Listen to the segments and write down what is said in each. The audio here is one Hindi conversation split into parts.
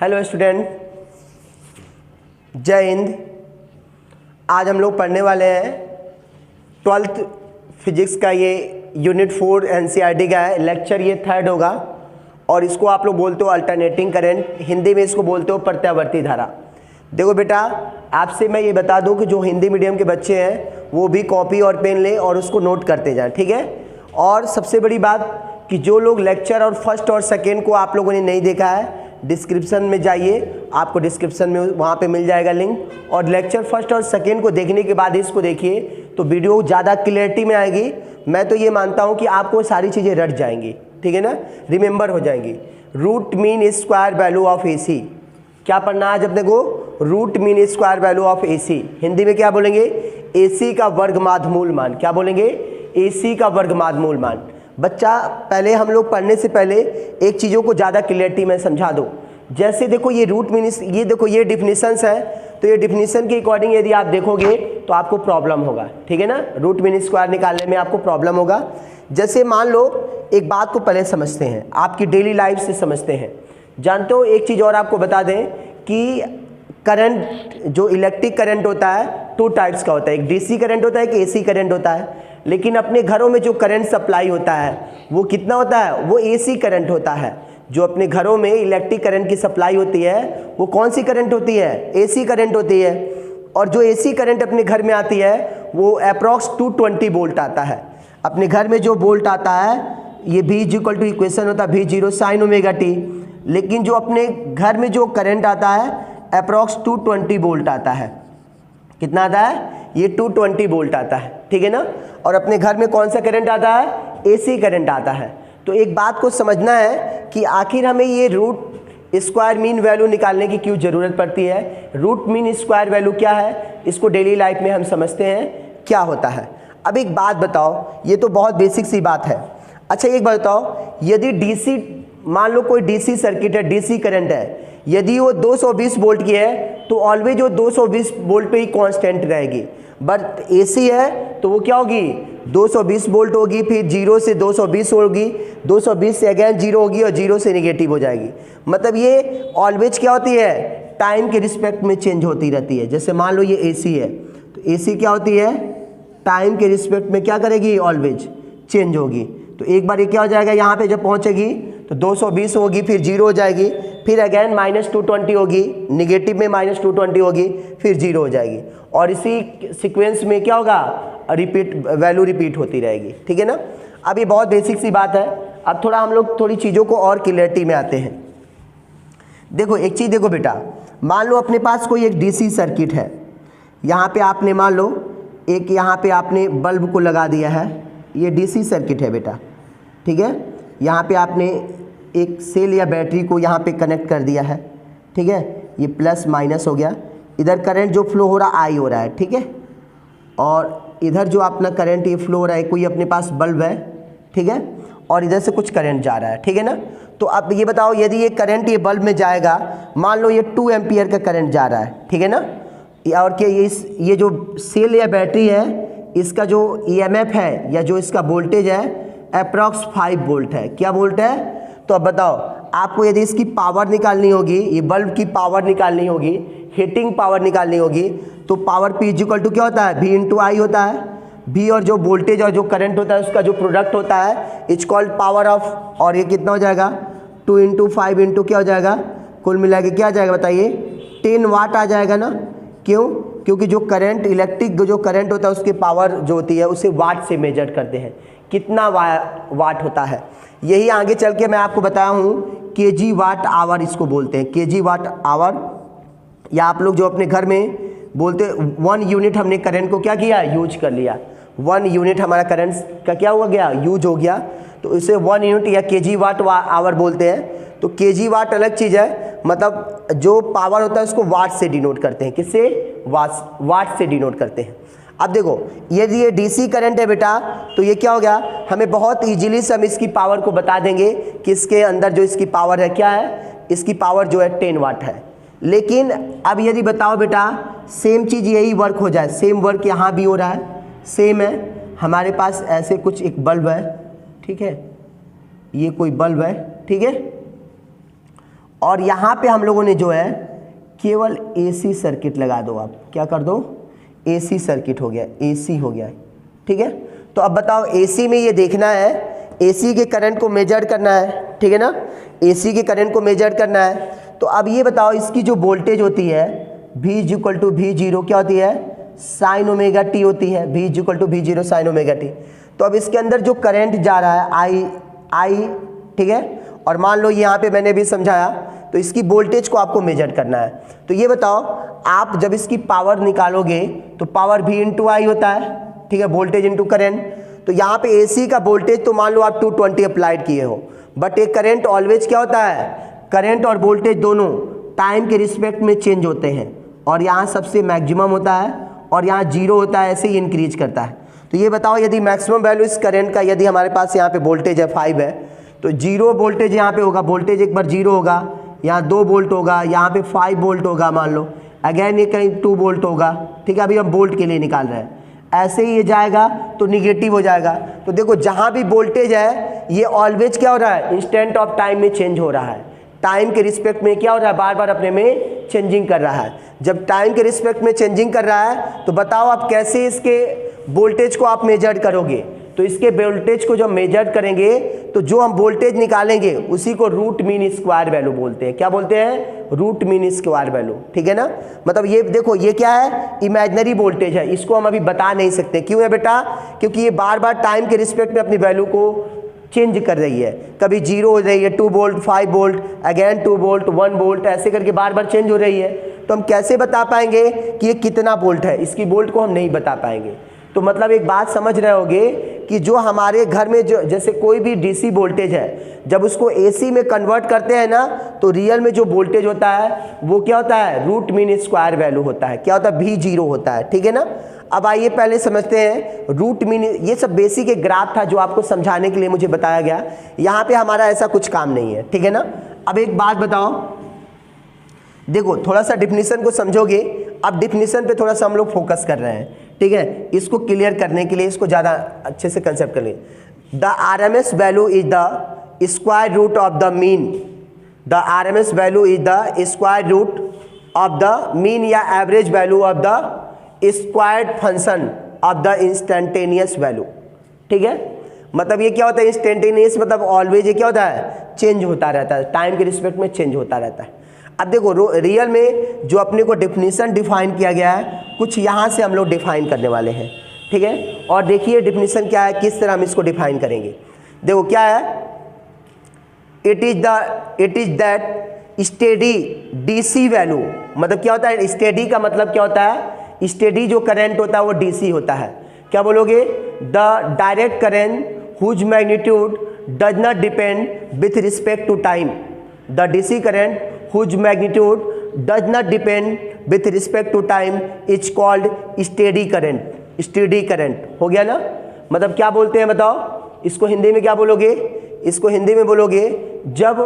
हेलो स्टूडेंट, जय हिंद। आज हम लोग पढ़ने वाले हैं 12th फिजिक्स का ये यूनिट 4 एनसीईआरटी का है। लेक्चर ये 3rd होगा और इसको आप लोग बोलते हो अल्टरनेटिंग करंट, हिंदी में इसको बोलते हो प्रत्यावर्ती धारा। देखो बेटा, आपसे मैं ये बता दूं कि जो हिंदी मीडियम के बच्चे हैं वो भी कॉपी और पेन लें और उसको नोट करते जाएं, ठीक है। और सबसे बड़ी बात कि जो लोग लेक्चर और फर्स्ट और सेकेंड को आप लोगों ने नहीं देखा है, डिस्क्रिप्शन में जाइए, आपको डिस्क्रिप्शन में वहाँ पे मिल जाएगा लिंक। और लेक्चर फर्स्ट और सेकेंड को देखने के बाद इसको देखिए तो वीडियो ज़्यादा क्लियरिटी में आएगी। मैं तो ये मानता हूँ कि आपको सारी चीज़ें रट जाएंगी, ठीक है ना, रिमेंबर हो जाएंगी। Root mean square value of AC, क्या पढ़ना है आज अपने को? Root mean square value of AC। Hindi में क्या बोलेंगे? AC का वर्ग माध्मूल मान। क्या बोलेंगे? AC का वर्ग माध्मूल मान। बच्चा, पहले हम लोग पढ़ने से पहले एक चीज़ों को ज़्यादा क्लियरिटी में समझा दो। जैसे देखो ये रूट मीन, ये देखो ये डिफिनीशंस है, तो ये डिफिनीशन के अकॉर्डिंग यदि आप देखोगे तो आपको प्रॉब्लम होगा, ठीक है ना। रूट मीन स्क्वायर निकालने में आपको प्रॉब्लम होगा। जैसे मान लो, एक बात को पहले समझते हैं, आपकी डेली लाइफ से समझते हैं। जानते हो, एक चीज़ और आपको बता दें कि करंट, जो इलेक्ट्रिक करंट होता है 2 टाइप्स का होता है, एक DC करंट होता है, एक AC करंट होता है। लेकिन अपने घरों में जो करंट सप्लाई होता है वो कितना होता है? वो AC करंट होता है। जो अपने घरों में इलेक्ट्रिक करंट की सप्लाई होती है वो कौन सी करंट होती है? AC करंट होती है। और जो AC करंट अपने घर में आती है वो अप्रॉक्स 220 वोल्ट आता है। अपने घर में जो वोल्ट आता है, ये V = इक्वेशन होता है V0 sin ωt। लेकिन जो अपने घर में जो करंट आता है अप्रॉक्स 220 वोल्ट आता है। कितना आता है? ये 220 वोल्ट आता है, ठीक है ना। और अपने घर में कौन सा करंट आता है? AC करंट आता है। तो एक बात को समझना है कि आखिर हमें ये रूट स्क्वायर मीन वैल्यू निकालने की क्यों ज़रूरत पड़ती है। रूट मीन स्क्वायर वैल्यू क्या है, इसको डेली लाइफ में हम समझते हैं क्या होता है। अब एक बात बताओ, ये तो बहुत बेसिक सी बात है। अच्छा एक बात बताओ, यदि DC, मान लो कोई DC सर्किट है, DC करंट है, यदि वो 220 वोल्ट की है तो ऑलवेज वो 220 वोल्ट पे ही कांस्टेंट रहेगी। बट AC है तो वो क्या होगी? 220 वोल्ट होगी, फिर 0 से 220 होगी, 220 से अगेन 0 होगी और 0 से नेगेटिव हो जाएगी। मतलब ये ऑलवेज क्या होती है? टाइम के रिस्पेक्ट में चेंज होती रहती है। जैसे मान लो ये AC है तो AC क्या होती है? टाइम के रिस्पेक्ट में क्या करेगी? ऑलवेज चेंज होगी। तो एक बार ये क्या हो जाएगा, यहाँ पे जब पहुँचेगी तो 220 होगी, फिर 0 हो जाएगी, फिर अगेन -220 होगी, निगेटिव में -220 होगी, फिर 0 हो जाएगी। और इसी सीक्वेंस में क्या होगा? रिपीट, वैल्यू रिपीट होती रहेगी, ठीक है ना। अब ये बहुत बेसिक सी बात है। अब थोड़ा हम लोग थोड़ी चीज़ों को और क्लियरिटी में आते हैं। देखो एक चीज़, देखो बेटा, मान लो अपने पास कोई एक DC सर्किट है। यहाँ पे आपने मान लो एक, यहाँ पे आपने बल्ब को लगा दिया है, ये DC सर्किट है बेटा, ठीक है। यहाँ पे आपने एक सेल या बैटरी को यहाँ पे कनेक्ट कर दिया है, ठीक है। ये प्लस माइनस हो गया, इधर करंट जो फ्लो हो रहा I हो रहा है, ठीक है। और इधर जो अपना करंट ये फ्लो हो रहा है, कोई अपने पास बल्ब है, ठीक है, और इधर से कुछ करंट जा रहा है, ठीक है ना। तो अब ये बताओ, यदि ये करंट ये बल्ब में जाएगा, मान लो ये 2 एम्पियर का करंट जा रहा है, ठीक है ना। और क्या ये जो सेल या बैटरी है, इसका जो EMF है या जो इसका वोल्टेज है अप्रॉक्स 5 वोल्ट है। क्या वोल्ट है? तो अब बताओ, आपको यदि इसकी पावर निकालनी होगी, ये बल्ब की पावर निकालनी होगी, हीटिंग पावर निकालनी होगी, तो पावर P = क्या होता है? V × I होता है। V और जो वोल्टेज और जो करंट होता है उसका जो प्रोडक्ट होता है इट्स कॉल्ड पावर ऑफ। और ये कितना हो जाएगा? 2 × 5 × क्या हो जाएगा? कुल मिला के क्या आ जाएगा बताइए? 10 वाट आ जाएगा ना। क्यों? क्योंकि जो करंट, इलेक्ट्रिक जो करंट होता है उसकी पावर जो होती है उसे वाट से मेजर करते हैं, कितना वाट होता है। यही आगे चल के मैं आपको बताया हूँ kg वाट आवर, इसको बोलते हैं kg वाट आवर। या आप लोग जो अपने घर में बोलते 1 यूनिट हमने करंट को क्या किया? यूज कर लिया। 1 यूनिट हमारा करंट का क्या हुआ गया? यूज हो गया। तो इसे 1 यूनिट या kg वाट आवर बोलते हैं। तो kg वाट अलग चीज़ है, मतलब जो पावर होता है उसको वाट से डिनोट करते हैं। किससे? वाट से डिनोट करते हैं। अब देखो, यदि ये DC करंट है बेटा तो ये क्या हो गया? हमें बहुत इजीली से हम इसकी पावर को बता देंगे कि इसके अंदर जो इसकी पावर है क्या है? इसकी पावर जो है 10 वाट है। लेकिन अब यदि बताओ बेटा, सेम चीज़ यही वर्क हो जाए, सेम वर्क यहाँ भी हो रहा है, सेम है। हमारे पास ऐसे कुछ एक बल्ब है, ठीक है, ये कोई बल्ब है, ठीक है। और यहाँ पे हम लोगों ने जो है केवल AC सर्किट लगा दो, आप क्या कर दो, AC सर्किट हो गया, AC हो गया, ठीक है। तो अब बताओ AC में ये देखना है, AC के करंट को मेजर करना है, ठीक है ना, AC के करंट को मेजर करना है। तो अब ये बताओ इसकी जो वोल्टेज होती है V = V0 क्या होती है, साइन ओमेगा टी होती है, V = V0 sign omega T. तो अब इसके अंदर जो करंट जा रहा है I, ठीक है, और मान लो यहाँ पे मैंने भी समझाया, तो इसकी वोल्टेज को आपको मेजर करना है। तो ये बताओ आप जब इसकी पावर निकालोगे तो पावर V × I होता है, ठीक है, वोल्टेज इंटू करंट। तो यहाँ पे AC का वोल्टेज तो मान लो आप 220 अप्लाइड किए हो, बट एक करंट ऑलवेज क्या होता है, करंट और वोल्टेज दोनों टाइम के रिस्पेक्ट में चेंज होते हैं, और यहाँ सबसे मैक्सिमम होता है और यहाँ 0 होता है, ऐसे ही इंक्रीज करता है। तो ये बताओ यदि मैक्सिमम वैल्यू इस करंट का, यदि हमारे पास यहाँ पे वोल्टेज है 5 है, तो 0 वोल्टेज यहाँ पे होगा, वोल्टेज एक बार 0 होगा, यहाँ 2 वोल्ट होगा, यहाँ पे 5 वोल्ट होगा मान लो, अगेन ये कहीं 2 वोल्ट होगा, ठीक है, अभी हम वोल्ट के लिए निकाल रहे हैं, ऐसे ही ये जाएगा तो निगेटिव हो जाएगा। तो देखो जहाँ भी वोल्टेज है ये ऑलवेज क्या हो रहा है, इंस्टेंट ऑफ टाइम में चेंज हो रहा है, टाइम के रिस्पेक्ट में क्या हो रहा है, बार बार अपने में चेंजिंग कर रहा है। जब टाइम के रिस्पेक्ट में चेंजिंग कर रहा है तो बताओ आप कैसे इसके वोल्टेज को आप मेजर करोगे। तो इसके वोल्टेज को जब मेजर करेंगे तो जो हम वोल्टेज निकालेंगे उसी को रूट मीन स्क्वायर वैल्यू बोलते हैं। क्या बोलते हैं, रूट मीन स्क्वायर वैल्यू, ठीक है ना। मतलब ये देखो ये क्या है, इमेजिनरी वोल्टेज है, इसको हम अभी बता नहीं सकते। क्यों है बेटा, क्योंकि ये बार बार टाइम के रिस्पेक्ट में अपनी वैल्यू को चेंज कर रही है, कभी 0 हो रही है, 2 volt, 5 volt, again 2 volt, 1 volt, ऐसे करके बार बार चेंज हो रही है। तो हम कैसे बता पाएंगे कि ये कितना वोल्ट है, इसकी वोल्ट को हम नहीं बता पाएंगे। तो मतलब एक बात समझ रहे होगे कि जो हमारे घर में जो जैसे कोई भी DC वोल्टेज है, जब उसको AC में कन्वर्ट करते हैं ना, तो रियल में जो वोल्टेज होता है वो क्या होता है, रूट मीन स्क्वायर वैल्यू होता है, क्या होता है, V0 होता है, ठीक है ना। अब आइए पहले समझते हैं रूट मीन। ये सब बेसिक एक ग्राफ था जो आपको समझाने के लिए मुझे बताया गया, यहाँ पे हमारा ऐसा कुछ काम नहीं है, ठीक है ना। अब एक बात बताओ, देखो थोड़ा सा डिफिनीशन को समझोगे, अब डिफिनीशन पे थोड़ा सा हम लोग फोकस कर रहे हैं, ठीक है। इसको क्लियर करने के लिए इसको ज़्यादा अच्छे से कंसेप्ट कर लिए। The RMS value is the square root of the mean, the RMS value is the square root of the mean या average value of the squared function of the instantaneous value, ठीक है। मतलब ये क्या होता है, इंस्टेंटेनियस मतलब ऑलवेज ये क्या होता है, चेंज होता रहता है, टाइम के रिस्पेक्ट में चेंज होता रहता है। अब देखो रियल में जो अपने को डेफिनेशन डिफाइन किया गया है, कुछ यहाँ से हम लोग डिफाइन करने वाले हैं, ठीक है। और देखिए डेफिनेशन क्या है, किस तरह हम इसको डिफाइन करेंगे। देखो क्या है, it is that steady DC value, मतलब क्या होता है, स्टेडी का मतलब क्या होता है, स्टेडी जो करंट होता है वो DC होता है। क्या बोलोगे, the direct current whose magnitude does not depend with respect to time, the DC current whose magnitude does not depend with respect to time is called steady current. Steady current हो गया ना। मतलब क्या बोलते हैं बताओ, इसको हिंदी में क्या बोलोगे, इसको हिंदी में बोलोगे जब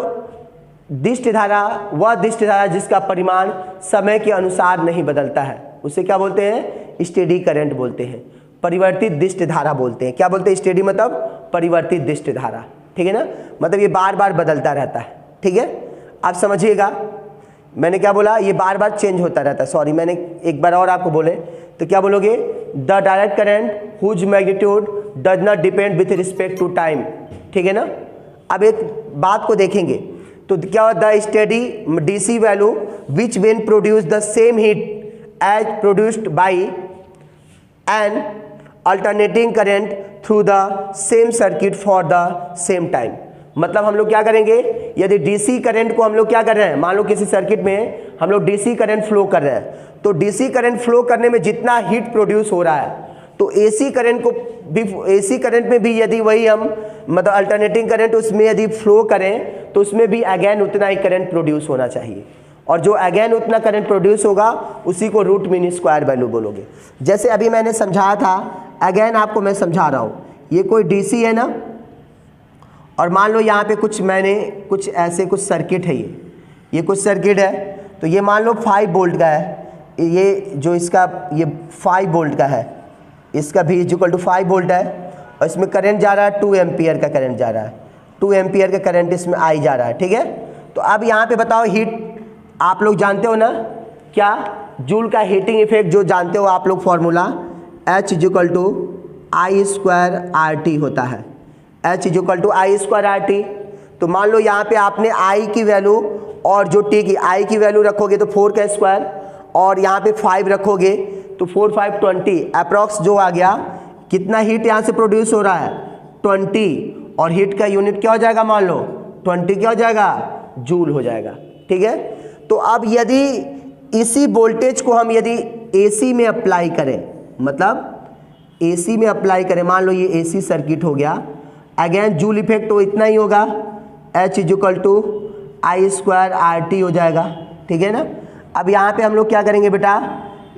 दिष्ट धारा, वह दिष्ट धारा जिसका परिमाण समय के अनुसार नहीं बदलता है, उसे क्या बोलते हैं, स्टेडी करंट बोलते हैं, परिवर्तित दिष्ट धारा बोलते हैं। क्या बोलते हैं, स्टेडी मतलब परिवर्तित दिष्ट धारा, ठीक है ना। मतलब ये बार बार बदलता रहता है, ठीक है। आप समझिएगा मैंने क्या बोला, ये बार बार चेंज होता रहता है। सॉरी मैंने एक बार और आपको बोले तो क्या बोलोगे, the direct current whose magnitude does not depend with respect to time, ठीक है ना। अब एक बात को देखेंगे तो क्या होता है, steady DC value which when produce the same heat as produced by an alternating current through the same circuit for the same time। मतलब हम लोग क्या करेंगे, यदि DC करंट को हम लोग क्या कर रहे हैं, मान लो किसी सर्किट में हम लोग DC करंट फ्लो कर रहे हैं, तो DC करंट फ्लो करने में जितना हीट प्रोड्यूस हो रहा है, तो AC करंट को भी, AC करंट में भी यदि वही हम मतलब अल्टरनेटिंग करंट उसमें यदि फ्लो करें तो उसमें भी अगेन उतना ही करंट प्रोड्यूस होना चाहिए, और जो अगेन उतना करंट प्रोड्यूस होगा उसी को रूट मीन स्क्वायर वैल्यू बोलोगे। जैसे अभी मैंने समझाया था, अगेन आपको मैं समझा रहा हूँ, ये कोई DC है ना, और मान लो यहाँ पे कुछ मैंने कुछ ऐसे कुछ सर्किट है, ये कुछ सर्किट है, तो ये मान लो 5 वोल्ट का है, ये जो इसका ये 5 वोल्ट का है, इसका भी = 5 वोल्ट है, और इसमें करंट जा रहा है 2 एम्पियर का करंट जा रहा है, 2 एम्पियर का करंट इसमें आई जा रहा है, ठीक है। तो अब यहाँ पे बताओ हीट आप लोग जानते हो ना क्या, जूल का हीटिंग इफेक्ट जो जानते हो आप लोग formula H equal to I square R T होता है, H equal to I square R T. तो मान लो यहाँ पे आपने I की वैल्यू और जो T की I की वैल्यू रखोगे तो 4 का स्क्वायर और यहाँ पे 5 रखोगे तो 4 5 20 अप्रॉक्स जो आ गया, कितना हीट यहाँ से प्रोड्यूस हो रहा है 20, और हीट का यूनिट क्या हो जाएगा मान लो 20 क्या हो जाएगा जूल हो जाएगा। ठीक है, तो अब यदि इसी वोल्टेज को हम यदि AC में अप्लाई करें, मतलब AC में अप्लाई करें, मान लो ये AC सर्किट हो गया, अगेन जूल इफेक्ट तो इतना ही होगा, H equal to I square R T हो जाएगा। ठीक है ना। अब यहाँ पे हम लोग क्या करेंगे बेटा,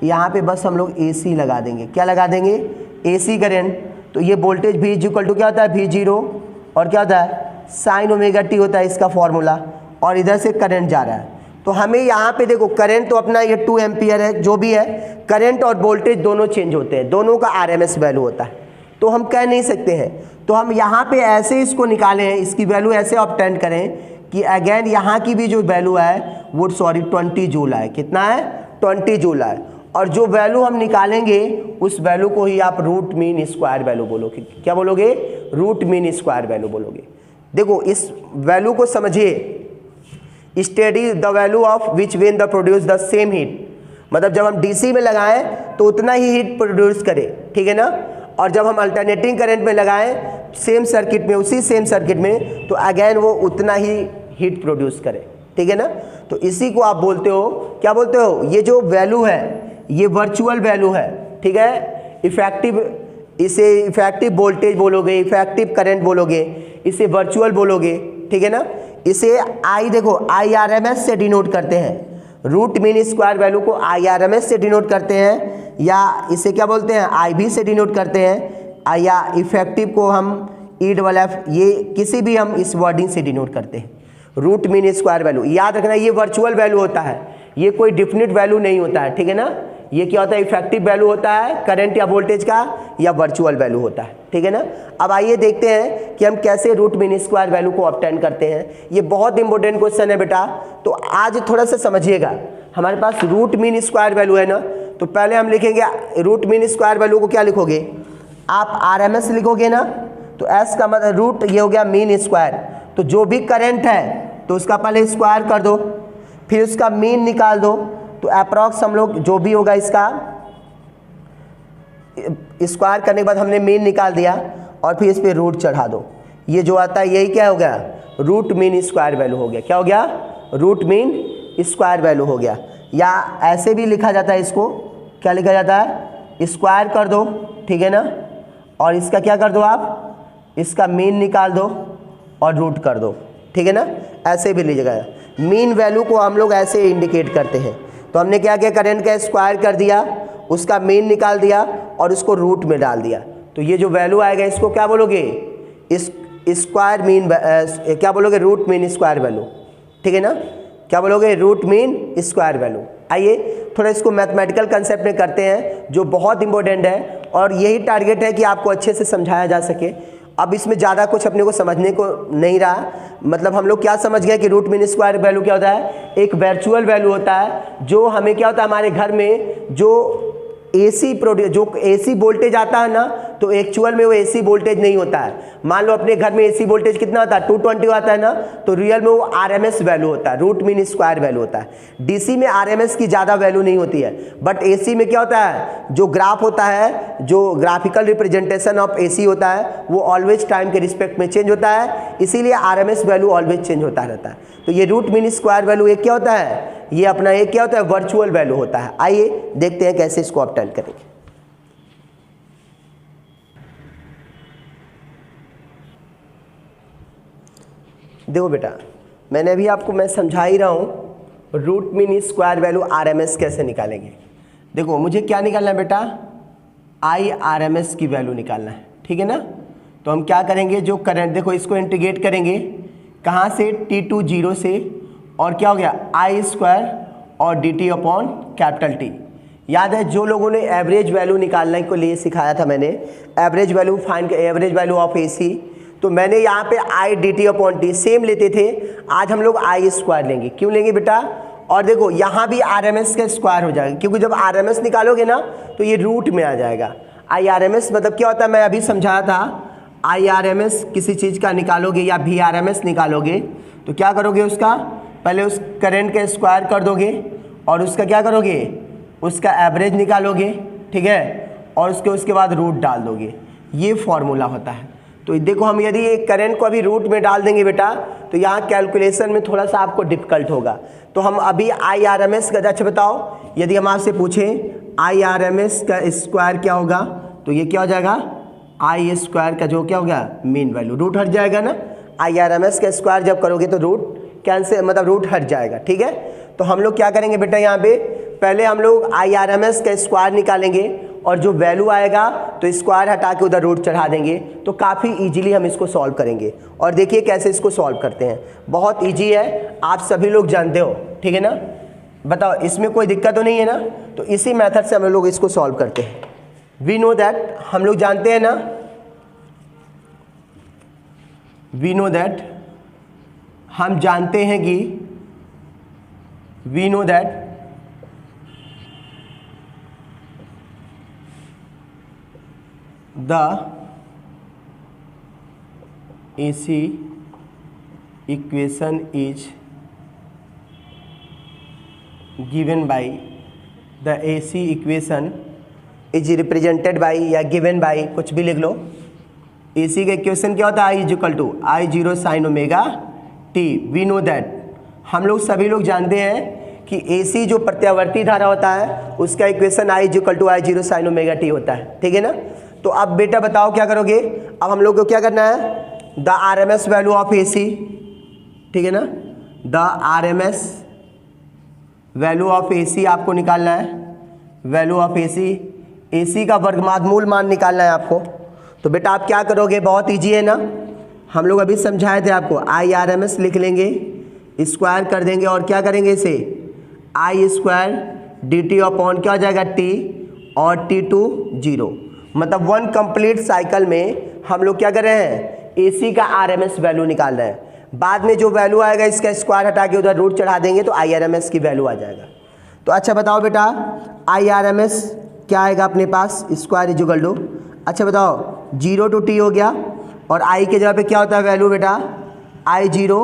यहाँ पे बस हम लोग AC लगा देंगे, क्या लगा देंगे AC करंट। तो ये वोल्टेज V इक्वल टू क्या होता है V0 और क्या होता है साइन ओमेगा टी होता है इसका फॉर्मूला, और इधर से करंट जा रहा है। तो हमें यहाँ पे देखो करंट तो अपना ये 2 एम्पियर है, जो भी है करंट और वोल्टेज दोनों चेंज होते हैं, दोनों का RMS वैल्यू होता है, तो हम कह नहीं सकते हैं। तो हम यहाँ पे ऐसे इसको निकालें, इसकी वैल्यू ऐसे ऑब्टेन करें कि अगेन यहाँ की भी जो वैल्यू है वो 20 जूल है। कितना है 20 जूल है, और जो वैल्यू हम निकालेंगे उस वैल्यू को ही आप रूट मीन स्क्वायर वैल्यू बोलोगे। क्या बोलोगे रूट मीन स्क्वायर वैल्यू बोलोगे। देखो इस वैल्यू को समझिए, study the value of which when the produce the same heat, मतलब जब हम DC में लगाएं तो उतना ही हीट प्रोड्यूस करे। ठीक है ना, और जब हम अल्टरनेटिंग करंट में लगाएं सेम सर्किट में, उसी सेम सर्किट में, तो अगेन वो उतना ही हीट प्रोड्यूस करे। ठीक है ना, तो इसी को आप बोलते हो, क्या बोलते हो, ये जो वैल्यू है ये वर्चुअल वैल्यू है। ठीक है, इफेक्टिव, इसे इफेक्टिव वोल्टेज बोलोगे, इफेक्टिव करंट बोलोगे, इसे वर्चुअल बोलोगे। ठीक है ना, इसे आई देखो IRMS से डिनोट करते हैं, रूट मीन स्क्वायर वैल्यू को IRMS से डिनोट करते हैं, या इसे क्या बोलते हैं IB से डिनोट करते हैं, या इफेक्टिव को हम EFF, ये किसी भी हम इस वर्डिंग से डिनोट करते हैं रूट मीन स्क्वायर वैल्यू। याद रखना ये वर्चुअल वैल्यू होता है, ये कोई डिफिनिट वैल्यू नहीं होता है। ठीक है ना, ये क्या होता है इफेक्टिव वैल्यू होता है करंट या वोल्टेज का, या वर्चुअल वैल्यू होता है। ठीक है ना, अब आइए देखते हैं कि हम कैसे रूट मीन स्क्वायर वैल्यू को ऑब्टेन करते हैं। ये बहुत इंपॉर्टेंट क्वेश्चन है बेटा, तो आज थोड़ा सा समझिएगा। हमारे पास रूट मीन स्क्वायर वैल्यू है ना, तो पहले हम लिखेंगे रूट मीन स्क्वायर वैल्यू को क्या लिखोगे आप RMS लिखोगे ना, तो S का मतलब रूट ये हो गया मीन स्क्वायर, तो जो भी करंट है तो उसका पहले स्क्वायर कर दो, फिर उसका मीन निकाल दो, तो अप्रॉक्स हम लोग जो भी होगा इसका स्क्वायर करने के बाद हमने मीन निकाल दिया, और फिर इस पे रूट चढ़ा दो, ये जो आता है यही क्या हो गया रूट मीन स्क्वायर वैल्यू हो गया। क्या हो गया रूट मीन स्क्वायर वैल्यू हो गया। या ऐसे भी लिखा जाता है, इसको क्या लिखा जाता है स्क्वायर कर दो। ठीक है ना, और इसका क्या कर दो आप इसका मीन निकाल दो और रूट कर दो। ठीक है ना, ऐसे भी लीजिएगा। मीन वैल्यू को हम लोग ऐसे इंडिकेट करते हैं। तो हमने क्या किया करंट का स्क्वायर कर दिया, उसका मीन निकाल दिया और उसको रूट में डाल दिया, तो ये जो वैल्यू आएगा इसको क्या बोलोगे इस स्क्वायर मीन, क्या बोलोगे रूट मीन स्क्वायर वैल्यू। ठीक है ना, क्या बोलोगे रूट मीन स्क्वायर वैल्यू। आइए थोड़ा इसको मैथमेटिकल कंसेप्ट में करते हैं जो बहुत इंपॉर्टेंट है, और यही टारगेट है कि आपको अच्छे से समझाया जा सके। अब इसमें ज़्यादा कुछ अपने को समझने को नहीं रहा, मतलब हम लोग क्या समझ गए कि रूट मीन स्क्वायर वैल्यू क्या होता है एक वर्चुअल वैल्यू होता है, जो हमें क्या होता है हमारे घर में जो AC वोल्टेज आता है ना, तो एक्चुअल में वो AC वोल्टेज नहीं होता है। मान लो अपने घर में AC वोल्टेज कितना होता है 220 आता है ना, तो रियल में वो RMS वैल्यू होता है, रूट मीन स्क्वायर वैल्यू होता है। DC में RMS की ज़्यादा वैल्यू नहीं होती है, बट AC में क्या होता है जो ग्राफ होता है, जो ग्राफिकल रिप्रेजेंटेशन ऑफ AC होता है वो ऑलवेज टाइम के रिस्पेक्ट में चेंज होता है, इसीलिए RMS वैल्यू ऑलवेज चेंज होता रहता है। तो ये रूट मीन स्क्वायर वैल्यू एक क्या होता है, ये अपना एक क्या होता है वर्चुअल वैल्यू होता है। आइए देखते हैं कैसे इसको ऑब्टेन करेंगे। देखो बेटा, मैंने अभी आपको मैं समझा ही रहा हूँ root mean square value RMS कैसे निकालेंगे। देखो मुझे क्या निकालना है बेटा IRMS की वैल्यू निकालना है। ठीक है ना, तो हम क्या करेंगे जो करंट, देखो इसको इंटीग्रेट करेंगे कहाँ से T2 0 से, और क्या हो गया I स्क्वायर और dt अपॉन कैपिटल T। याद है जो लोगों ने एवरेज वैल्यू निकालने को लिए सिखाया था मैंने, average value find average value of AC, तो मैंने यहाँ पे I D T upon T same लेते थे, आज हम लोग आई स्क्वायर लेंगे। क्यों लेंगे बेटा? और देखो यहाँ भी आर एम एस का स्क्वायर हो जाएगा, क्योंकि जब आर एम एस निकालोगे ना तो ये रूट में आ जाएगा। आई आर एम एस मतलब क्या होता है, मैं अभी समझाया था। आई आर एम एस किसी चीज़ का निकालोगे या भी आर एम एस निकालोगे तो क्या करोगे, उसका पहले उस करंट का स्क्वायर कर दोगे और उसका क्या करोगे, उसका एवरेज निकालोगे, ठीक है, और उसके बाद रूट डाल दोगे। ये फॉर्मूला होता है। तो देखो हम यदि एक करंट को अभी रूट में डाल देंगे बेटा तो यहाँ कैलकुलेशन में थोड़ा सा आपको डिफिकल्ट होगा। तो हम अभी आई आर एम एस का, अच्छा बताओ यदि हम आपसे पूछें आई आर एम एस का स्क्वायर क्या होगा, तो ये क्या हो जाएगा, आई स्क्वायर का जो क्या हो गया मीन वैल्यू, रूट हट जाएगा ना। आई आर एम एस का स्क्वायर जब करोगे तो रूट कैंसिल, मतलब रूट हट जाएगा, ठीक है। तो हम लोग क्या करेंगे बेटा, यहाँ पे पहले हम लोग आई आर एम एस का स्क्वायर निकालेंगे और जो वैल्यू आएगा तो स्क्वायर हटा के उधर रूट चढ़ा देंगे, तो काफ़ी इजीली हम इसको सॉल्व करेंगे। और देखिए कैसे इसको सॉल्व करते हैं, बहुत इजी है, आप सभी लोग जानते हो, ठीक है ना। बताओ इसमें कोई दिक्कत तो नहीं है ना। तो इसी मेथड से हम लोग इसको सॉल्व करते हैं। वी नो दैट, हम लोग जानते हैं ना, वी नो दैट, हम जानते हैं कि, we know that the AC equation is given by, the AC equation is represented by या given by, कुछ भी लिख लो। AC का इक्वेशन क्या होता है, I is equal to I zero sine omega T. We know that, हम लोग सभी लोग जानते हैं कि AC जो प्रत्यावर्ती धारा होता है उसका equation I is equal to I zero sine omega t होता है, ठीक है ना। तो अब बेटा बताओ क्या करोगे, अब हम लोग को क्या करना है, the R M S value of AC, ठीक है ना, the R M S value of AC आपको निकालना है, वैल्यू ऑफ AC का वर्गमूल मान निकालना है आपको। तो बेटा आप क्या करोगे, बहुत ईजी है ना, हम लोग अभी समझाए थे आपको, आई आर एम एस लिख लेंगे, स्क्वायर कर देंगे और क्या करेंगे इसे, आई स्क्वायर डी टी अपॉन क्या हो जाएगा टी, और टी टू जीरो, मतलब वन कंप्लीट साइकिल में हम लोग क्या कर रहे हैं, AC का RMS वैल्यू निकाल रहे हैं। बाद में जो वैल्यू आएगा इसका स्क्वायर हटा के उधर रूट चढ़ा देंगे तो IRMS की वैल्यू आ जाएगा। तो अच्छा बताओ बेटा IRMS क्या आएगा अपने पास, स्क्वायर इज इक्वल टू, अच्छा बताओ 0 to T हो गया, और I के जगह पे क्या होता है वैल्यू बेटा, आई जीरो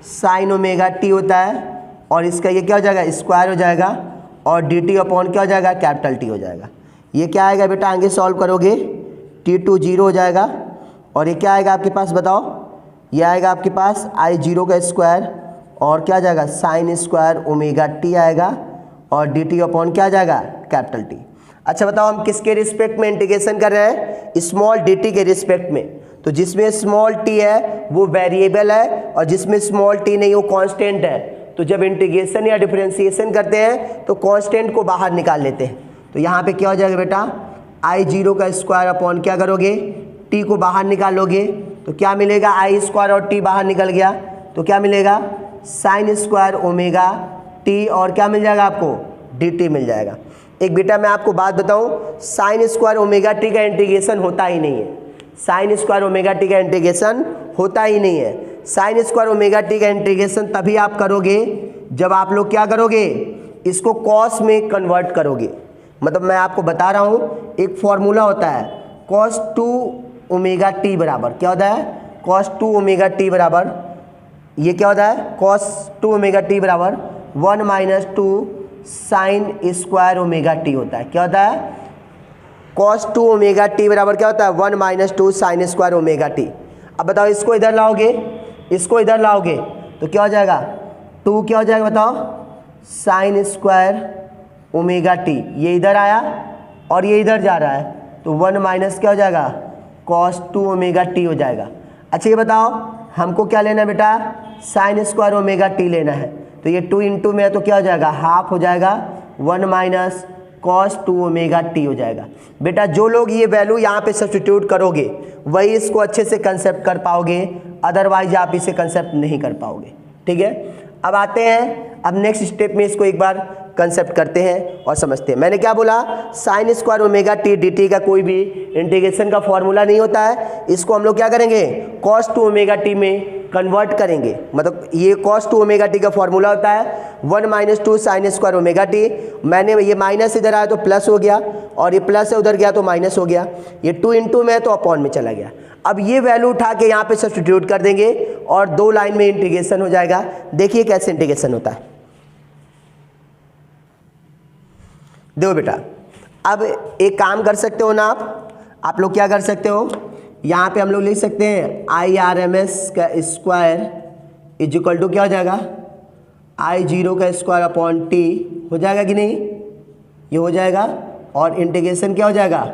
साइन ओमेगा टी होता है, और इसका ये क्या हो जाएगा स्क्वायर हो जाएगा, और डी टी अपॉन क्या हो जाएगा कैपिटल T हो जाएगा। ये क्या आएगा बेटा, आगे सॉल्व करोगे टी टू जीरो हो जाएगा, और ये क्या आएगा आपके पास बताओ, ये आएगा आपके पास आई जीरो का स्क्वायर और क्या आ जाएगा साइन स्क्वायर ओमेगा टी आएगा, और डी टी अपॉन क्या आ जाएगा कैपिटल टी। अच्छा बताओ हम किसके रिस्पेक्ट में इंटीग्रेशन कर रहे हैं, स्मॉल डी टी के रिस्पेक्ट में। तो जिसमें स्मॉल टी है वो वेरिएबल है, और जिसमें स्मॉल टी नहीं वो कांस्टेंट है। तो जब इंटीग्रेशन या डिफरेंशिएशन करते हैं तो कांस्टेंट को बाहर निकाल लेते हैं। तो यहाँ पे क्या हो जाएगा बेटा, आई जीरो का स्क्वायर अपॉन क्या करोगे, टी को बाहर निकालोगे तो क्या मिलेगा, आई स्क्वायर और टी बाहर निकल गया तो क्या मिलेगा साइन स्क्वायर ओमेगा टी, और क्या मिल जाएगा आपको डी टी मिल जाएगा। एक बेटा मैं आपको बात बताऊं, साइन स्क्वायर ओमेगा टी का इंटीग्रेशन होता ही नहीं है, साइन स्क्वायर ओमेगा टी का इंटीग्रेशन होता ही नहीं है। साइन स्क्वायर ओमेगा टी का इंटीग्रेशन तभी आप करोगे जब आप लोग क्या करोगे, इसको कॉस में कन्वर्ट करोगे। मतलब मैं आपको बता रहा हूँ एक फॉर्मूला होता है कॉस टू ओमेगा टी बराबर क्या होता है, कॉस टू ओमेगा टी बराबर, ये क्या होता है कॉस टू ओमेगा टी बराबर 1 minus two sine square omega t होता है। क्या होता है, कॉस टू ओमेगा टी बराबर क्या होता है 1 minus two sine square omega T. अब बताओ इसको इधर लाओगे, इसको इधर लाओगे तो क्या हो जाएगा, टू क्या हो जाएगा बताओ साइन स्क्वायर ओमेगा टी, ये इधर आया और ये इधर जा रहा है तो 1 माइनस क्या हो जाएगा कॉस टू ओमेगा टी हो जाएगा। अच्छा ये बताओ हमको क्या लेना है बेटा, साइन स्क्वायर ओमेगा टी लेना है, तो ये 2 इंटू में है तो क्या हो जाएगा हाफ हो जाएगा, 1 minus cos two omega T हो जाएगा। बेटा जो लोग ये वैल्यू यहाँ पे सब्स्टिट्यूट करोगे वही इसको अच्छे से कंसेप्ट कर पाओगे, अदरवाइज आप इसे कंसेप्ट नहीं कर पाओगे। ठीक है, अब आते हैं अब नेक्स्ट स्टेप में इसको एक बार कंसेप्ट करते हैं और समझते हैं। मैंने क्या बोला, sine square omega T D T का कोई भी इंटीग्रेशन का फॉर्मूला नहीं होता है। इसको हम लोग क्या करेंगे, कॉस टू ओमेगा टी में कन्वर्ट करेंगे। मतलब ये कॉस टू ओमेगा टी का फॉर्मूला होता है 1 - 2 साइन स्क्वायर ओमेगा टी। मैंने ये माइनस इधर आया तो प्लस हो गया, और ये प्लस है उधर गया तो माइनस हो गया। ये 2 इंटू में है तो अपॉन में चला गया। अब ये वैल्यू उठा के यहाँ पे सब्स्टिट्यूट कर देंगे और 2 लाइन में इंटीग्रेशन हो जाएगा। देखिए कैसे इंटीग्रेशन होता है। देखो बेटा, अब एक काम कर सकते हो ना आप लोग क्या कर सकते हो, यहाँ पे हम लोग लिख सकते हैं IRMS का स्क्वायर इज इक्वल टू क्या हो जाएगा, I0 का स्क्वायर अपॉन टी। हो जाएगा कि नहीं, ये हो जाएगा। और इंटीग्रेशन क्या हो जाएगा,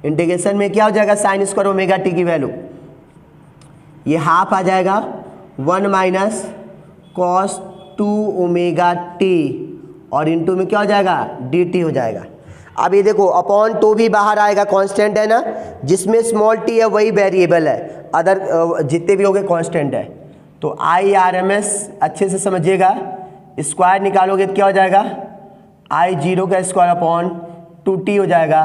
इंटीग्रेशन में क्या हो जाएगा, साइन स्क्वायर ओमेगा टी की वैल्यू ये हाफ आ जाएगा 1 minus cos two omega T, और इनटू में क्या हो जाएगा, डी टी हो जाएगा। अब ये देखो अपॉन टू भी बाहर आएगा, कांस्टेंट है ना, जिसमें स्मॉल टी है वही वेरिएबल है, अदर जितने भी हो गए कांस्टेंट है। तो IRMS अच्छे से समझिएगा, स्क्वायर निकालोगे तो क्या हो जाएगा, I0 का स्क्वायर अपॉन 2t हो जाएगा,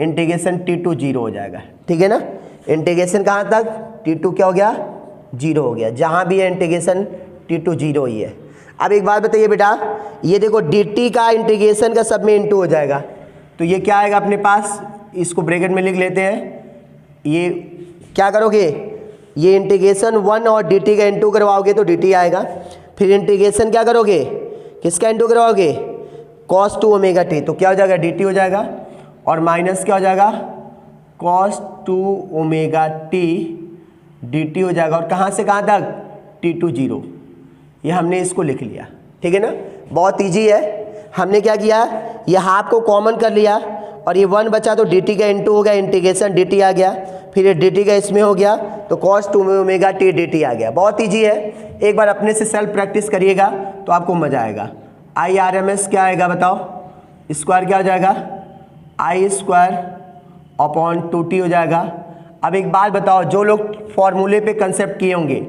इंटीग्रेशन T2 0 हो जाएगा। ठीक है ना, इंटीग्रेशन कहाँ तक, T2 क्या हो गया, 0 हो गया। जहाँ भी है इंटीग्रेशन T2 0 ही है। अब एक बात बताइए बेटा, ये देखो dt का इंटीग्रेशन का सब में इंटू हो जाएगा, तो ये क्या आएगा अपने पास, इसको ब्रैकेट में लिख लेते हैं। ये क्या करोगे, ये इंटीग्रेशन 1 और dt का इंटू करवाओगे तो dt आएगा। फिर इंटीग्रेशन क्या करोगे, किसका इंटू करवाओगे, cos टू ओमेगा टी, तो क्या हो जाएगा, dt हो जाएगा। और माइनस क्या हो जाएगा, cos two omega t dt हो जाएगा। और कहाँ से कहाँ तक, T2 0। ये हमने इसको लिख लिया। ठीक है ना, बहुत इजी है। हमने क्या किया, ये हाफ को कॉमन कर लिया और ये 1 बचा तो dt का इंटू हो गया, इंटीग्रेशन dt आ गया। फिर ये dt का इसमें हो गया तो cos two omega t dt आ गया। बहुत इजी है, एक बार अपने से सेल्फ प्रैक्टिस करिएगा तो आपको मज़ा आएगा। IRMS क्या आएगा बताओ, स्क्वायर क्या हो जाएगा, I स्क्वायर अपॉन 2t हो जाएगा। अब एक बात बताओ, जो लोग फॉर्मूले पे कंसेप्ट किए होंगे,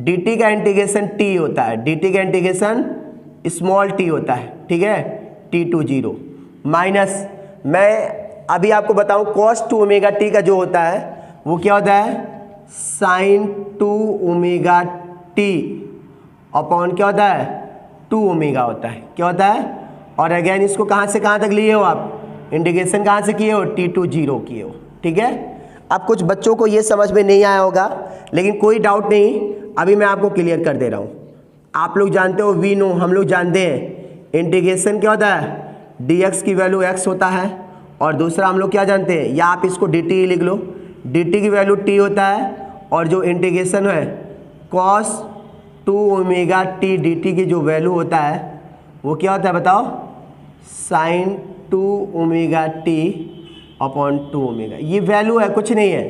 dt का इंटीग्रेशन t होता है, dt का इंटीग्रेशन स्मॉल t होता है, ठीक है, T2 0 माइनस, मैं अभी आपको बताऊं cos टू ओमेगा टी का जो होता है वो क्या होता है, sine two omega t upon क्या होता है, 2 ओमेगा होता है। क्या होता है, और अगेन इसको कहाँ से कहाँ तक लिए हो आप, इंटीग्रेशन कहाँ से किए हो, T2 0 किए हो। ठीक है, अब कुछ बच्चों को ये समझ में नहीं आया होगा, लेकिन कोई डाउट नहीं, अभी मैं आपको क्लियर कर दे रहा हूँ। आप लोग जानते हो, वी नो, हम लोग जानते हैं इंटीग्रेशन क्या होता है, dx की वैल्यू x होता है। और दूसरा हम लोग क्या जानते हैं, या आप इसको dt लिख लो, dt की वैल्यू t होता है। और जो इंटीग्रेशन है cos two omega t dt की जो वैल्यू होता है वो क्या होता है बताओ, sine two omega t upon 2 omega. ये वैल्यू है, कुछ नहीं है,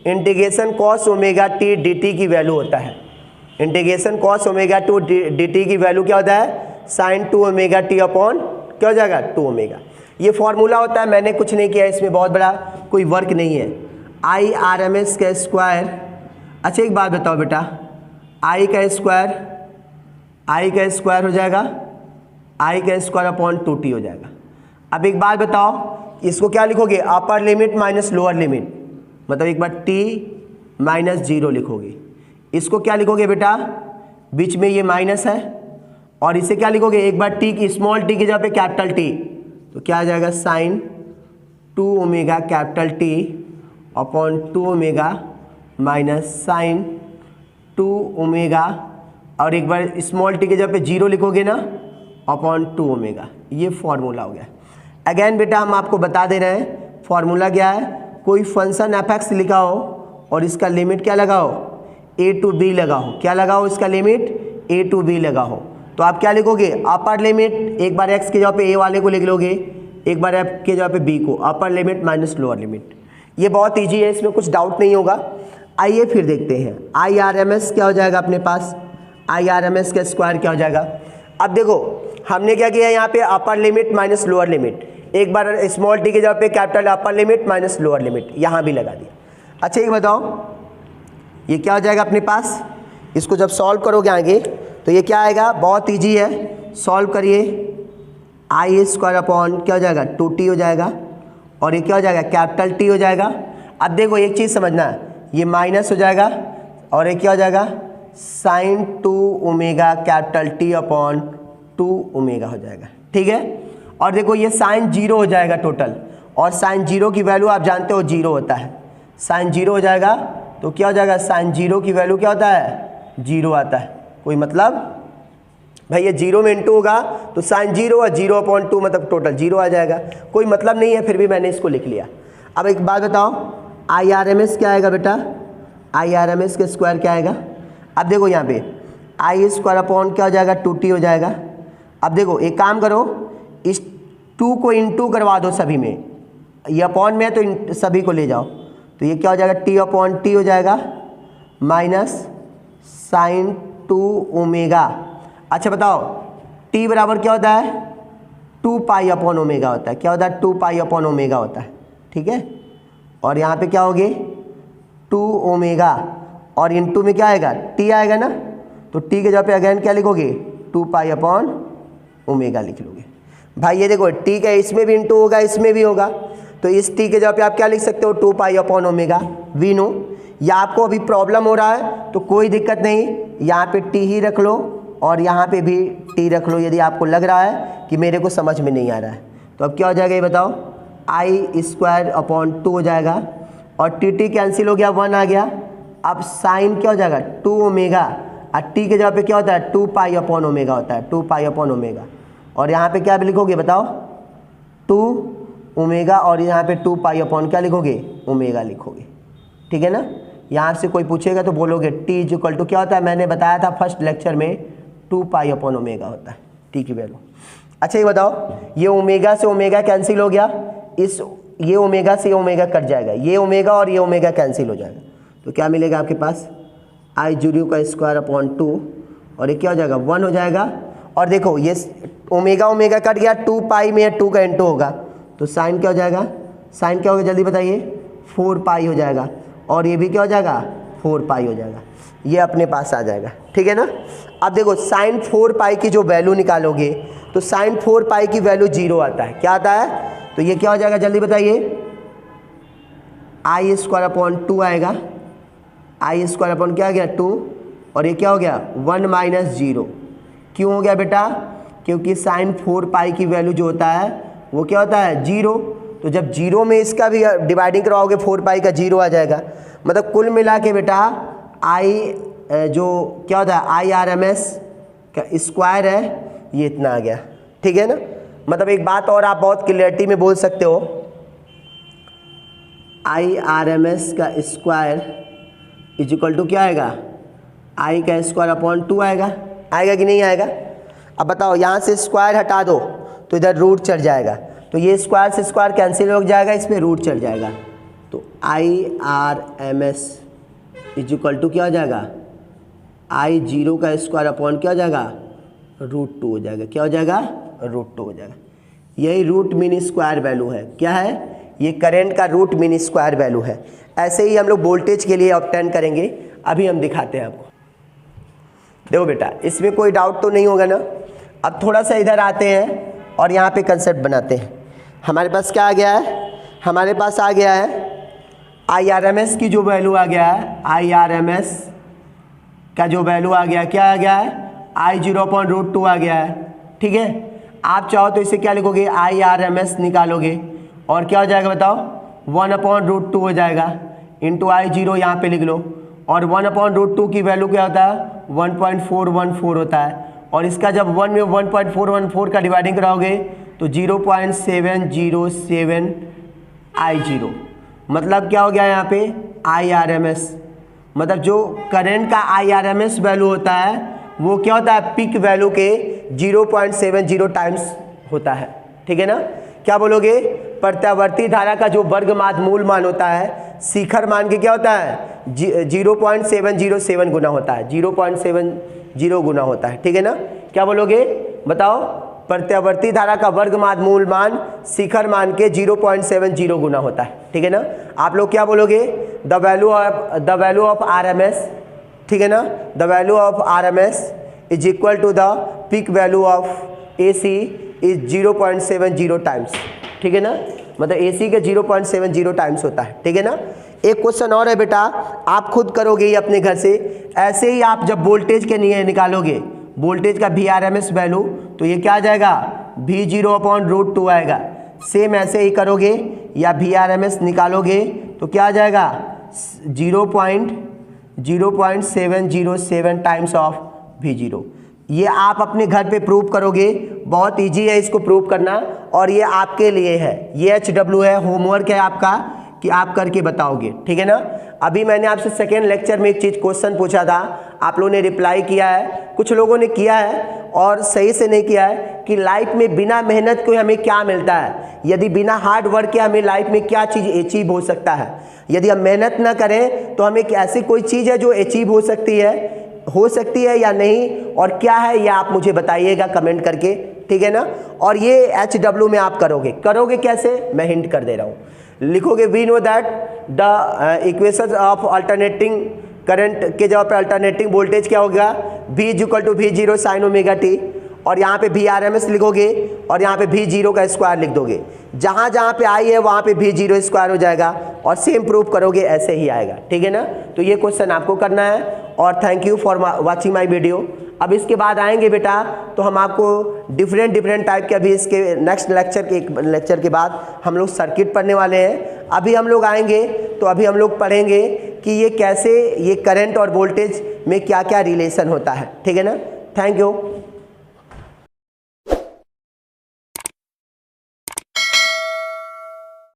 integration cos omega t dt की वैल्यू होता है। Integration cos omega two dt की वैल्यू क्या होता है, sine two omega t upon क्या हो जाएगा, 2 ओमेगा। ये फॉर्मूला होता है, मैंने कुछ नहीं किया, इसमें बहुत बड़ा कोई वर्क नहीं है। IRMS का स्क्वायर, अच्छा एक बात बताओ बेटा, I का स्क्वायर हो जाएगा, I का स्क्वायर अपॉन 2t हो जाएगा। अब एक बात बताओ, इसको क्या लिखोगे, upper limit minus lower limit, मतलब एक बार t माइनस 0 लिखोगे। इसको क्या लिखोगे बेटा, बीच में ये माइनस है, और इसे क्या लिखोगे, एक बार t की स्मॉल t की जगह पे कैपिटल T, तो क्या आ जाएगा, sine 2 omega capital T upon 2 omega minus sine 2 omega, और एक बार स्मॉल t की जगह पे 0 लिखोगे ना, अपॉन 2 ओमेगा। ये फॉर्मूला हो गया। अगेन बेटा हम आपको बता दे रहे हैं फॉर्मूला क्या है, कोई फंक्शन f(x) लिखा हो और इसका लिमिट क्या लगाओ, a टू b लगाओ। क्या लगाओ, इसका लिमिट a टू b लगाओ, तो आप क्या लिखोगे, अपर लिमिट, एक बार x की जगह पे a वाले को लिख लोगे, एक बार f की जगह पे b को, upper limit minus lower limit. ये बहुत ईजी है, इसमें कुछ डाउट नहीं होगा। आइए फिर देखते हैं IRMS क्या हो जाएगा अपने पास, IRMS का स्क्वायर क्या हो जाएगा। अब देखो हमने क्या किया, यहाँ पे upper limit minus lower limit, एक बार स्मॉल t की जगह पे capital upper limit minus lower limit यहाँ भी लगा दिया। अच्छा ये बताओ, ये क्या हो जाएगा अपने पास, इसको जब सॉल्व करोगे आगे तो ये क्या आएगा, बहुत ईजी है, सॉल्व करिए। आई स्क्वायर अपॉन क्या हो जाएगा 2t हो जाएगा, और ये क्या हो जाएगा कैपिटल T हो जाएगा। अब देखो एक चीज़ समझना है, ये माइनस हो जाएगा और ये क्या हो जाएगा sine 2 omega capital T upon 2 omega हो जाएगा, ठीक है। और देखो ये साइन 0 हो जाएगा टोटल, और साइन 0 की वैल्यू आप जानते हो 0 होता है, साइन 0 हो जाएगा तो क्या हो जाएगा साइन 0 की वैल्यू क्या होता है 0 आता है। कोई मतलब भाई ये 0 में इंटू होगा तो साइन 0 और 0/2 मतलब टोटल 0 आ जाएगा, कोई मतलब नहीं है, फिर भी मैंने इसको लिख लिया। अब एक बात बताओ IRMS क्या आएगा बेटा, IRMS का स्क्वायर क्या आएगा। अब देखो यहाँ पे आई स्क्वायर अपॉन क्या हो जाएगा 2t हो जाएगा। अब देखो एक काम करो, इस 2 को इंटू करवा दो सभी में, ये अपॉन में है तो सभी को ले जाओ, तो ये क्या हो जाएगा t/t हो जाएगा माइनस साइन 2 ओमेगा। अच्छा बताओ t बराबर क्या होता है 2 पाई अपॉन ओमेगा होता है, क्या होता है 2 पाई अपॉन ओमेगा होता है, ठीक है। और यहाँ पे क्या होगी 2 ओमेगा और इनटू में क्या आएगा t आएगा ना, तो t के जगह पे अगेन क्या लिखोगे 2 पाई अपॉन ओमेगा लिख लोगे। भाई ये देखो t का इसमें भी इंटू होगा इसमें भी होगा, तो इस t के जगह पे आप क्या लिख सकते हो 2 pi upon omega we know. या आपको अभी प्रॉब्लम हो रहा है तो कोई दिक्कत नहीं, यहाँ पे t ही रख लो और यहाँ पे भी t रख लो, यदि आपको लग रहा है कि मेरे को समझ में नहीं आ रहा है। तो अब क्या हो जाएगा ये बताओ आई स्क्वायर अपॉन 2 हो जाएगा और t कैंसिल हो गया 1 आ गया। अब साइन क्या हो जाएगा 2 ओमेगा और t के जगह पे क्या होता है 2 पाई अपॉन ओमेगा होता है, 2 पाई अपॉन ओमेगा। और यहाँ पे क्या लिखोगे बताओ 2 ओमेगा और यहाँ पे 2 पाई अपॉन क्या लिखोगे ओमेगा लिखोगे, ठीक है ना। यहाँ से कोई पूछेगा तो बोलोगे t इक्वल टू क्या होता है, मैंने बताया था फर्स्ट लेक्चर में 2 पाई अपॉन ओमेगा होता है t की वैल्यू। अच्छा ये बताओ ये ओमेगा से ओमेगा कैंसिल हो गया, इस ये ओमेगा से ओमेगा कट जाएगा, ये ओमेगा और ये ओमेगा कैंसिल हो जाएगा, तो क्या मिलेगा आपके पास I0 का स्क्वायर अपॉन 2 और ये क्या हो जाएगा 1 हो जाएगा। और देखो ये ओमेगा ओमेगा कट गया 2 पाई में 2 का इंटू होगा, तो साइन क्या हो जाएगा, साइन क्या होगा जल्दी बताइए 4 पाई हो जाएगा, और ये भी क्या हो जाएगा 4 पाई हो जाएगा, ये अपने पास आ जाएगा, ठीक है ना। अब देखो साइन 4 पाई की जो वैल्यू निकालोगे तो साइन 4 पाई की वैल्यू 0 आता है, क्या आता है, तो ये क्या हो जाएगा जल्दी बताइए आई स्क्वायर अपॉन 2 आएगा, आई स्क्वायर अपॉन क्या आ गया 2 और ये क्या हो गया 1 माइनस 0। क्यों हो गया बेटा, क्योंकि साइन 4 पाई की वैल्यू जो होता है वो क्या होता है 0, तो जब 0 में इसका भी डिवाइडिंग करवाओगे 4 पाई का 0 आ जाएगा। मतलब कुल मिला के बेटा आई जो क्या होता है IRMS का स्क्वायर है ये इतना आ गया, ठीक है ना। मतलब एक बात और आप बहुत क्लियरिटी में बोल सकते हो, IRMS का स्क्वायर इज इक्वल टू क्या आएगा आई का स्क्वायर अपॉन 2 आएगा, आएगा कि नहीं आएगा। अब बताओ यहाँ से स्क्वायर हटा दो तो इधर रूट चढ़ जाएगा, तो ये स्क्वायर से स्क्वायर कैंसिल हो जाएगा, इसमें रूट चढ़ जाएगा, तो IRMS इज इक्वल टू क्या हो जाएगा I0 का स्क्वायर अपॉन क्या हो जाएगा √2 हो जाएगा, क्या हो जाएगा √2 हो जाएगा। यही रूट मीन स्क्वायर वैल्यू है, क्या है ये करंट का रूट मीन स्क्वायर वैल्यू है। ऐसे ही हम लोग वोल्टेज के लिए ऑब्टेन करेंगे, अभी हम दिखाते हैं आपको। देखो बेटा इसमें कोई डाउट तो नहीं होगा ना। अब थोड़ा सा इधर आते हैं और यहाँ पे कंसेप्ट बनाते हैं। हमारे पास क्या आ गया है, हमारे पास आ गया है IRMS की जो वैल्यू आ गया है, IRMS का जो वैल्यू आ गया क्या आ गया है I0 अपॉन √2 आ गया है, ठीक है। आप चाहो तो इसे क्या लिखोगे IRMS निकालोगे और क्या हो जाएगा बताओ 1 अपॉन √2 हो जाएगा इंटू I0 यहाँ पे लिख लो, और 1 अपॉन √2 की वैल्यू क्या होता है 1.414 होता है, और इसका जब 1 में 1.414 का डिवाइडिंग कराओगे तो 0.707 I0, मतलब क्या हो गया यहाँ पे IRMS, मतलब जो करंट का IRMS वैल्यू होता है वो क्या होता है पिक वैल्यू के 0.70 टाइम्स होता है, ठीक है ना। क्या बोलोगे प्रत्यावर्ती धारा का जो वर्ग मूल मान होता है शिखर मान के क्या होता है 0.707 गुना होता है, 0.70 गुना होता है, ठीक है ना। क्या बोलोगे बताओ प्रत्यावर्ती धारा का वर्ग मूल मान शिखर मान के 0.70 गुना होता है, ठीक है ना। आप लोग क्या बोलोगे द वैल्यू ऑफ RMS, ठीक है ना, the value of RMS is equal to the peak value of AC is 0.70 times, ठीक है ना, मतलब AC के 0.70 टाइम्स होता है, ठीक है ना। एक क्वेश्चन और है बेटा, आप खुद करोगे ये अपने घर से। ऐसे ही आप जब वोल्टेज के लिए निकालोगे, वोल्टेज का VRMS वैल्यू, तो ये क्या आ जाएगा, V0/√2 आएगा। सेम ऐसे ही करोगे या VRMS निकालोगे तो क्या आ जाएगा, 0.0707 टाइम्स ऑफ V0। ये आप अपने घर पे प्रूव करोगे, बहुत इजी है इसको प्रूव करना, और ये आपके लिए है, ये HW है, होमवर्क है आपका कि आप करके बताओगे, ठीक है ना। अभी मैंने आपसे सेकेंड लेक्चर में एक चीज़ क्वेश्चन पूछा था, आप लोगों ने रिप्लाई किया है, कुछ लोगों ने किया है और सही से नहीं किया है, कि लाइफ में बिना मेहनत के हमें क्या मिलता है, यदि बिना हार्ड वर्क के हमें लाइफ में क्या चीज़ अचीव हो सकता है। यदि हम मेहनत ना करें तो हमें ऐसी कोई चीज़ है जो अचीव हो सकती है या नहीं, और क्या है ये आप मुझे बताइएगा कमेंट करके, ठीक है ना। और ये HW में आप करोगे कैसे, मैं हिंट कर दे रहा हूँ। लिखोगे we know that the equation of alternating current के जगह पे अल्टरनेटिंग वोल्टेज क्या होगा, V = V0 sin ωt, और यहाँ पे VRMS लिखोगे और यहाँ पे V0 का स्क्वायर लिख दोगे। जहाँ जहाँ पे आई है वहाँ पे V0 स्क्वायर हो जाएगा, और सेम प्रूफ करोगे ऐसे ही आएगा, ठीक है ना। तो ये क्वेश्चन आपको करना है, और thank you for watching my video. अब इसके बाद आएंगे बेटा तो हम आपको डिफरेंट टाइप के, अभी इसके नेक्स्ट लेक्चर के बाद हम लोग सर्किट पढ़ने वाले हैं। अभी हम लोग आएंगे तो अभी हम लोग पढ़ेंगे कि ये कैसे, ये करंट और वोल्टेज में क्या क्या रिलेशन होता है, ठीक है ना। Thank you.